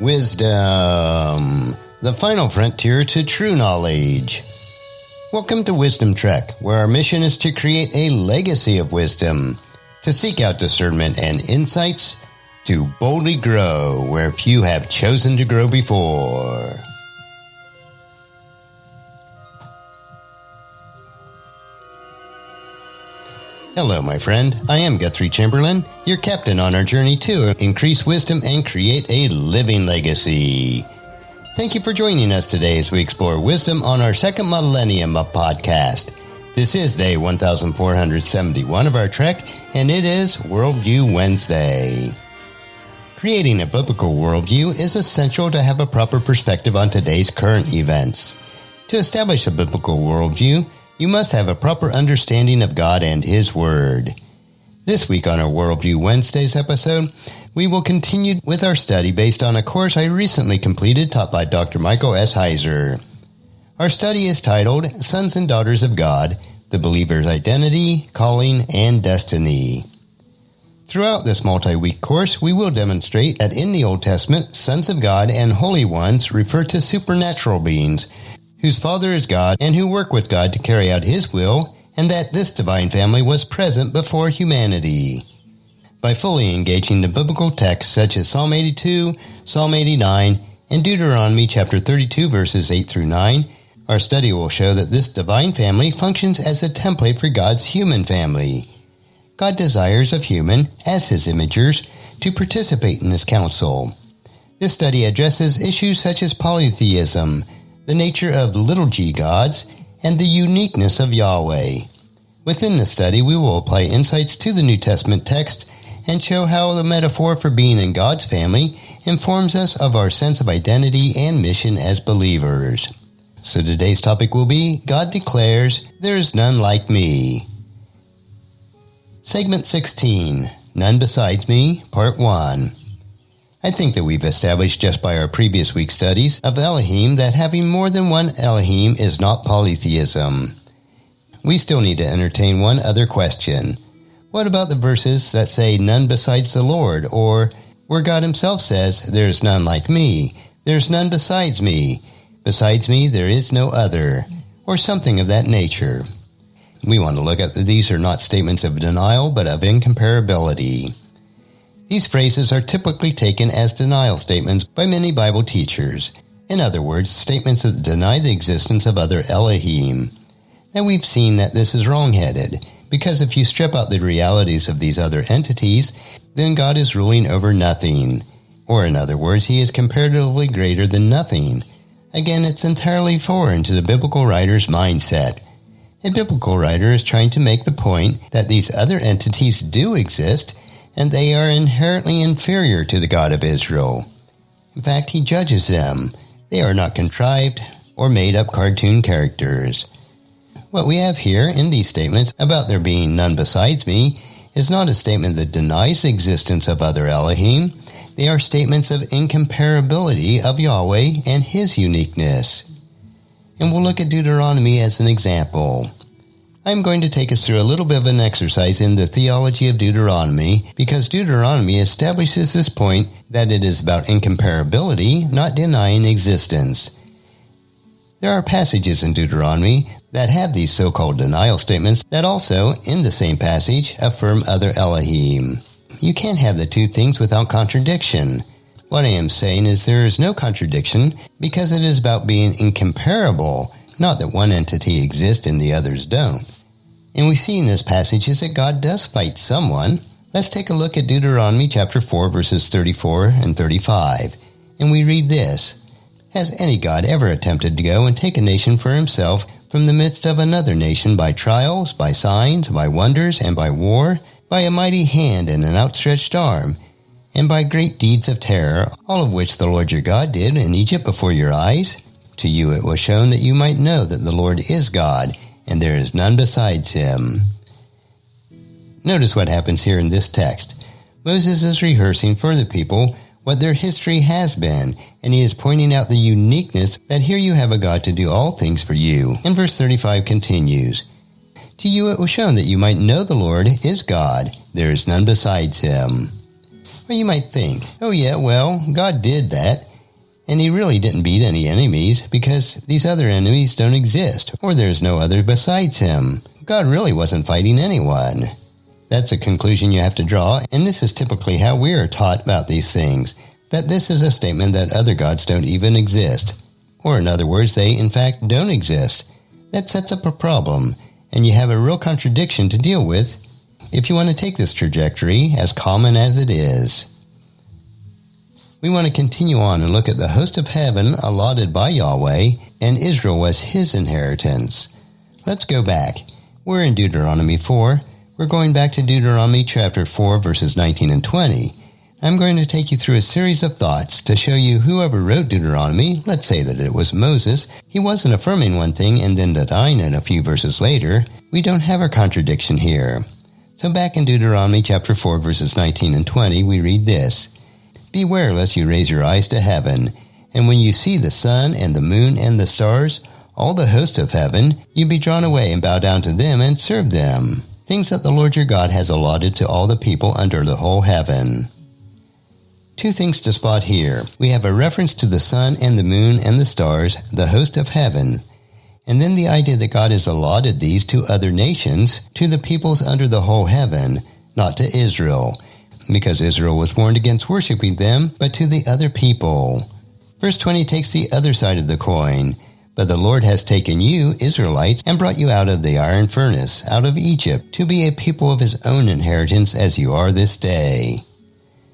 Wisdom, the final frontier to true knowledge. Welcome to Wisdom Trek, where our mission is to create a legacy of wisdom, to seek out discernment and insights, to boldly grow where few have chosen to grow before. Hello, my friend. I am Guthrie Chamberlain, your captain on our journey to increase wisdom and create a living legacy. Thank you for joining us today as we explore wisdom on our second millennium of podcast. This is day 1471 of our trek, and it is Worldview Wednesday. Creating a biblical worldview is essential to have a proper perspective on today's current events. To establish a biblical worldview, you must have a proper understanding of God and His Word. This week on our Worldview Wednesdays episode, we will continue with our study based on a course I recently completed taught by Dr. Michael S. Heiser. Our study is titled Sons and Daughters of God, the Believer's Identity, Calling, and Destiny. Throughout this multi-week course, we will demonstrate that in the Old Testament, sons of God and holy ones refer to supernatural beings whose Father is God and who work with God to carry out His will, and that this divine family was present before humanity. By fully engaging the biblical texts such as Psalm 82, Psalm 89, and Deuteronomy chapter 32 verses 8 through 9, our study will show that this divine family functions as a template for God's human family. God desires of human, as His imagers, to participate in His counsel. This study addresses issues such as polytheism, the nature of little g gods, and the uniqueness of Yahweh. Within the study, we will apply insights to the New Testament text and show how the metaphor for being in God's family informs us of our sense of identity and mission as believers. So today's topic will be, God Declares, There is None Like Me. Segment 16, None Besides Me, Part 1. I think that we've established just by our previous week's studies of Elohim that having more than one Elohim is not polytheism. We still need to entertain one other question. What about the verses that say none besides the Lord, or where God Himself says, there is none like me, there's none besides me there is no other, or something of that nature? We want to look at that these are not statements of denial, but of incomparability. These phrases are typically taken as denial statements by many Bible teachers. In other words, statements that deny the existence of other Elohim. And we've seen that this is wrong-headed, because if you strip out the realities of these other entities, then God is ruling over nothing. Or in other words, He is comparatively greater than nothing. Again, it's entirely foreign to the biblical writer's mindset. A biblical writer is trying to make the point that these other entities do exist, and they are inherently inferior to the God of Israel. In fact, He judges them. They are not contrived or made-up cartoon characters. What we have here in these statements about there being none besides me is not a statement that denies the existence of other Elohim. They are statements of incomparability of Yahweh and His uniqueness. And we'll look at Deuteronomy as an example. I'm going to take us through a little bit of an exercise in the theology of Deuteronomy, because Deuteronomy establishes this point that it is about incomparability, not denying existence. There are passages in Deuteronomy that have these so-called denial statements that also, in the same passage, affirm other Elohim. You can't have the two things without contradiction. What I am saying is there is no contradiction because it is about being incomparable, not that one entity exists and the others don't. And we see in this passage is that God does fight someone. Let's take a look at Deuteronomy chapter 4, verses 34 and 35. And we read this, Has any God ever attempted to go and take a nation for himself from the midst of another nation by trials, by signs, by wonders, and by war, by a mighty hand and an outstretched arm, and by great deeds of terror, all of which the Lord your God did in Egypt before your eyes? To you it was shown that you might know that the Lord is God, and there is none besides Him. Notice what happens here in this text. Moses is rehearsing for the people what their history has been, and he is pointing out the uniqueness that here you have a God to do all things for you. And verse 35 continues, To you it was shown that you might know the Lord is God, there is none besides Him. Well, you might think, oh yeah, well, God did that, and he really didn't beat any enemies because these other enemies don't exist, or there's no other besides him. God really wasn't fighting anyone. That's a conclusion you have to draw, and this is typically how we are taught about these things, that this is a statement that other gods don't even exist. Or in other words, they in fact don't exist. That sets up a problem, and you have a real contradiction to deal with if you want to take this trajectory, as common as it is. We want to continue on and look at the host of heaven allotted by Yahweh, and Israel was his inheritance. Let's go back. We're in Deuteronomy 4. We're going back to Deuteronomy chapter 4, verses 19 and 20. I'm going to take you through a series of thoughts to show you whoever wrote Deuteronomy, let's say that it was Moses, he wasn't affirming one thing and then denying it a few verses later. We don't have a contradiction here. So back in Deuteronomy chapter 4, verses 19 and 20, we read this. Beware lest you raise your eyes to heaven, and when you see the sun and the moon and the stars, all the host of heaven, you be drawn away and bow down to them and serve them. Things that the Lord your God has allotted to all the people under the whole heaven. Two things to spot here. We have a reference to the sun and the moon and the stars, the host of heaven, and then the idea that God has allotted these to other nations, to the peoples under the whole heaven, not to Israel, because Israel was warned against worshiping them, but to the other people. Verse 20 takes the other side of the coin. But the Lord has taken you, Israelites, and brought you out of the iron furnace, out of Egypt, to be a people of his own inheritance as you are this day.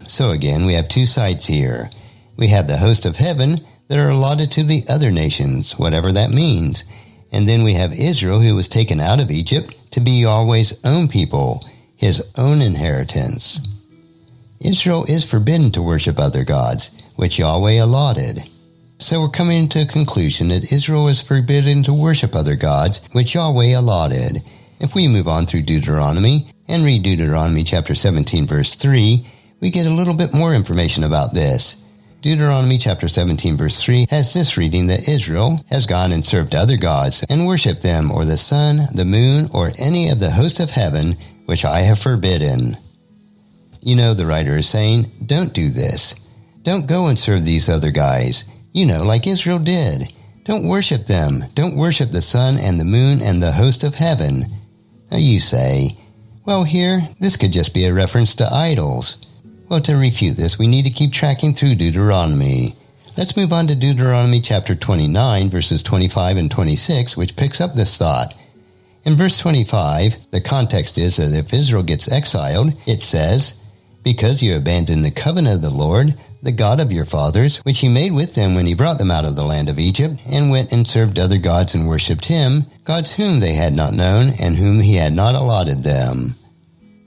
So again, we have two sides here. We have the host of heaven that are allotted to the other nations, whatever that means. And then we have Israel who was taken out of Egypt to be Yahweh's own people, his own inheritance. Israel is forbidden to worship other gods, which Yahweh allotted. So we're coming to a conclusion that Israel is forbidden to worship other gods, which Yahweh allotted. If we move on through Deuteronomy and read Deuteronomy chapter 17, verse 3, we get a little bit more information about this. Deuteronomy chapter 17, verse 3 has this reading that Israel has gone and served other gods and worshipped them, or the sun, the moon, or any of the host of heaven, which I have forbidden. You know, the writer is saying, don't do this. Don't go and serve these other guys. You know, like Israel did. Don't worship them. Don't worship the sun and the moon and the host of heaven. Now you say, well, here, this could just be a reference to idols. Well, to refute this, we need to keep tracking through Deuteronomy. Let's move on to Deuteronomy chapter 29, verses 25 and 26, which picks up this thought. In verse 25, the context is that if Israel gets exiled, it says, because you abandoned the covenant of the Lord, the God of your fathers, which he made with them when he brought them out of the land of Egypt, and went and served other gods and worshipped him, gods whom they had not known, and whom he had not allotted them.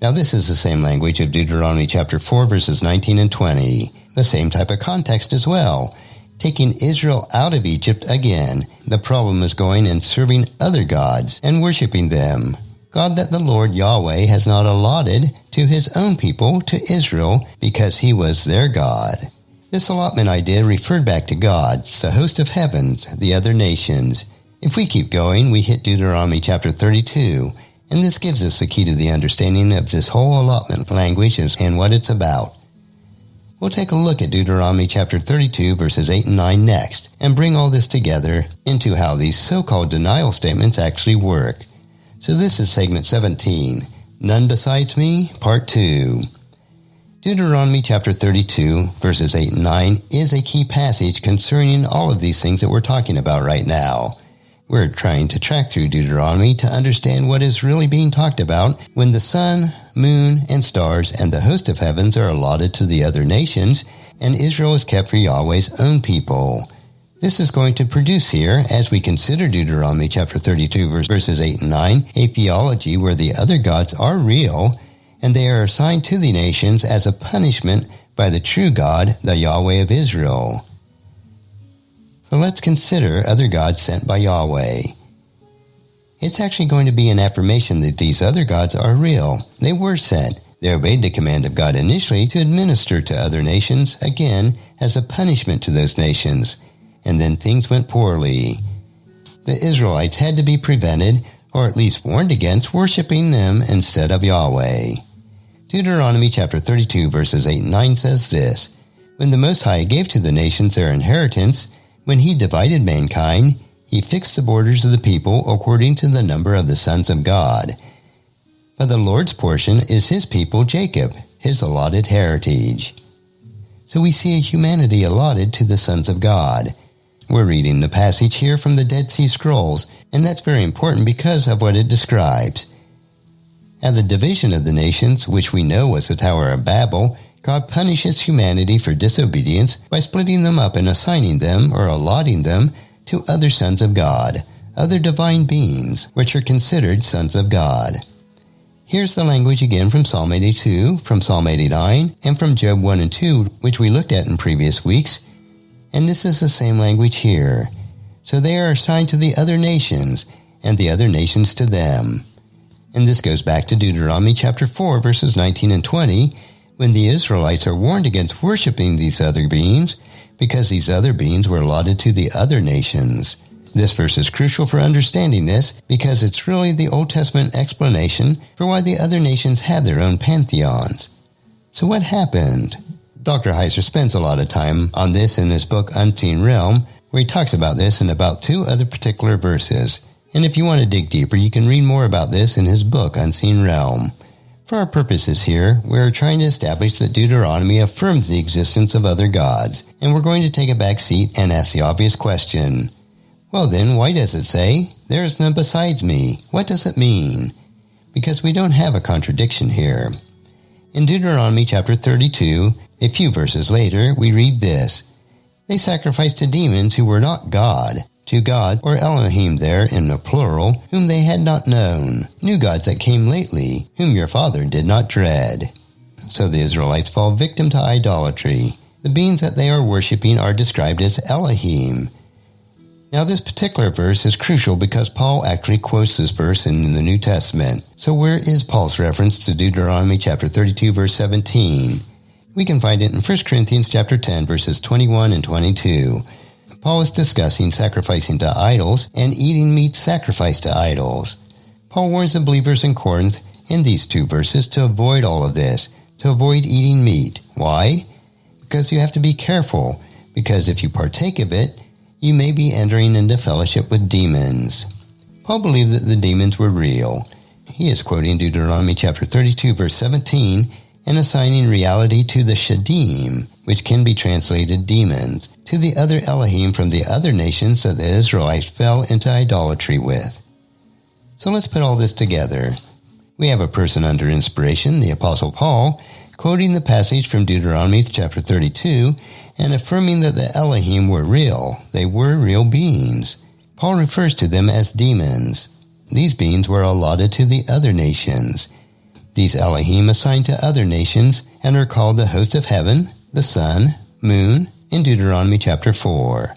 Now this is the same language of Deuteronomy chapter 4, verses 19 and 20. The same type of context as well. Taking Israel out of Egypt again, the problem is going and serving other gods and worshipping them. God that the Lord Yahweh has not allotted to his own people, to Israel, because he was their God. This allotment idea referred back to gods, the host of heavens, the other nations. If we keep going, we hit Deuteronomy chapter 32, and this gives us the key to the understanding of this whole allotment language and what it's about. We'll take a look at Deuteronomy chapter 32, verses 8 and 9 next, and bring all this together into how these so-called denial statements actually work. So this is segment 17, None Besides Me, Part 2. Deuteronomy chapter 32, verses 8 and 9 is a key passage concerning all of these things that we're talking about right now. We're trying to track through Deuteronomy to understand what is really being talked about when the sun, moon, and stars and the host of heavens are allotted to the other nations, and Israel is kept for Yahweh's own people. This is going to produce here, as we consider Deuteronomy chapter 32, verses 8 and 9, a theology where the other gods are real, and they are assigned to the nations as a punishment by the true God, the Yahweh of Israel. So let's consider other gods sent by Yahweh. It's actually going to be an affirmation that these other gods are real. They were sent. They obeyed the command of God initially to administer to other nations, again, as a punishment to those nations. And then things went poorly. The Israelites had to be prevented, or at least warned against, worshiping them instead of Yahweh. Deuteronomy chapter 32 verses 8 and 9 says this, "When the Most High gave to the nations their inheritance, when he divided mankind, he fixed the borders of the people according to the number of the sons of God. But the Lord's portion is his people Jacob, his allotted heritage." So we see a humanity allotted to the sons of God. We're reading the passage here from the Dead Sea Scrolls, and that's very important because of what it describes. At the division of the nations, which we know was the Tower of Babel, God punishes humanity for disobedience by splitting them up and assigning them or allotting them to other sons of God, other divine beings, which are considered sons of God. Here's the language again from Psalm 82, from Psalm 89, and from Job 1 and 2, which we looked at in previous weeks. And this is the same language here. So they are assigned to the other nations, and the other nations to them. And this goes back to Deuteronomy chapter 4, verses 19 and 20, when the Israelites are warned against worshiping these other beings, because these other beings were allotted to the other nations. This verse is crucial for understanding this, because it's really the Old Testament explanation for why the other nations had their own pantheons. So what happened? Dr. Heiser spends a lot of time on this in his book Unseen Realm, where he talks about this in about 2 other particular verses. And if you want to dig deeper, you can read more about this in his book Unseen Realm. For our purposes here, we're trying to establish that Deuteronomy affirms the existence of other gods, and we're going to take a back seat and ask the obvious question. Well then, why does it say, "There is none besides me"? What does it mean? Because we don't have a contradiction here. In Deuteronomy chapter 32, a few verses later, we read this, "They sacrificed to demons who were not God, to God, or Elohim there in the plural, whom they had not known, new gods that came lately, whom your father did not dread." So the Israelites fall victim to idolatry. The beings that they are worshiping are described as Elohim. Now this particular verse is crucial because Paul actually quotes this verse in the New Testament. So where is Paul's reference to Deuteronomy chapter 32 verse 17? We can find it in 1 Corinthians chapter 10 verses 21 and 22. Paul is discussing sacrificing to idols and eating meat sacrificed to idols. Paul warns the believers in Corinth in these 2 verses to avoid all of this, to avoid eating meat. Why? Because you have to be careful, because if you partake of it, you may be entering into fellowship with demons. Paul believed that the demons were real. He is quoting Deuteronomy chapter 32 verse 17 and assigning reality to the Shadim, which can be translated demons, to the other Elohim from the other nations that the Israelites fell into idolatry with. So let's put all this together. We have a person under inspiration, the Apostle Paul, quoting the passage from Deuteronomy chapter 32 and affirming that the Elohim were real. They were real beings. Paul refers to them as demons. These beings were allotted to the other nations. These Elohim assigned to other nations and are called the host of heaven, the sun, moon, in Deuteronomy chapter 4.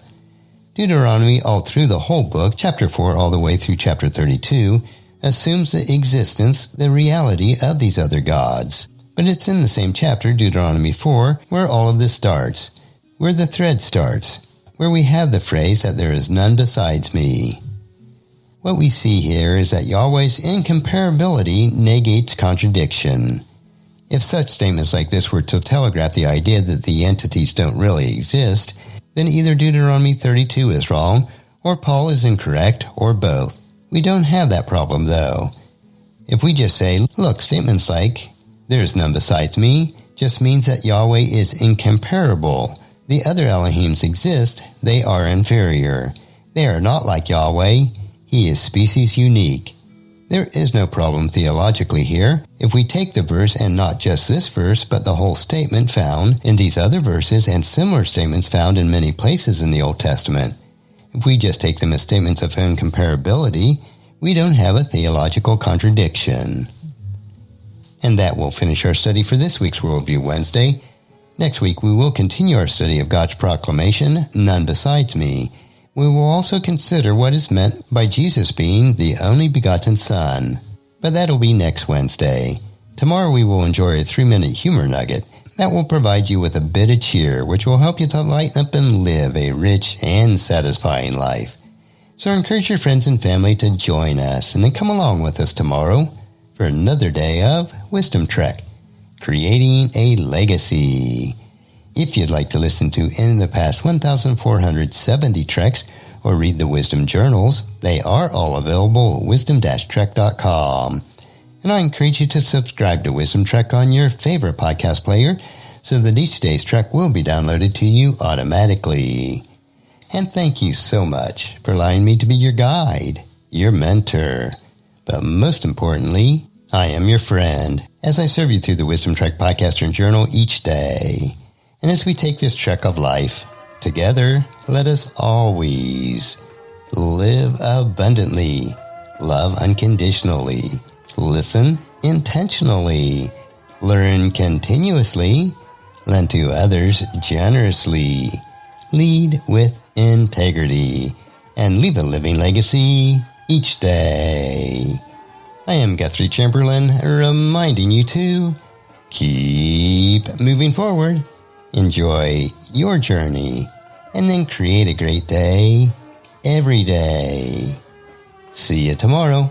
Deuteronomy, all through the whole book, chapter 4 all the way through chapter 32, assumes the existence, the reality of these other gods. But it's in the same chapter, Deuteronomy 4, where all of this starts, where the thread starts, where we have the phrase that there is none besides me. What we see here is that Yahweh's incomparability negates contradiction. If such statements like this were to telegraph the idea that the entities don't really exist, then either Deuteronomy 32 is wrong, or Paul is incorrect, or both. We don't have that problem, though. If we just say, look, statements like, "There is none besides me," just means that Yahweh is incomparable. The other Elohims exist, they are inferior. They are not like Yahweh. He is species unique. There is no problem theologically here if we take the verse, and not just this verse, but the whole statement found in these other verses and similar statements found in many places in the Old Testament. If we just take them as statements of incomparability, we don't have a theological contradiction. And that will finish our study for this week's Worldview Wednesday. Next week we will continue our study of God's proclamation, "None besides me." We will also consider what is meant by Jesus being the only begotten Son. But that'll be next Wednesday. Tomorrow we will enjoy a 3-minute humor nugget that will provide you with a bit of cheer, which will help you to lighten up and live a rich and satisfying life. So encourage your friends and family to join us, and then come along with us tomorrow for another day of Wisdom Trek. Creating a Legacy. If you'd like to listen to any of the past 1,470 treks or read the Wisdom Journals, they are all available at wisdom-trek.com. And I encourage you to subscribe to Wisdom Trek on your favorite podcast player so that each day's trek will be downloaded to you automatically. And thank you so much for allowing me to be your guide, your mentor. But most importantly, I am your friend as I serve you through the Wisdom Trek podcast and journal each day. And as we take this trek of life together, let us always live abundantly, love unconditionally, listen intentionally, learn continuously, lend to others generously, lead with integrity, and leave a living legacy each day. I am Guthrie Chamberlain, reminding you to keep moving forward, enjoy your journey, and then create a great day every day. See you tomorrow.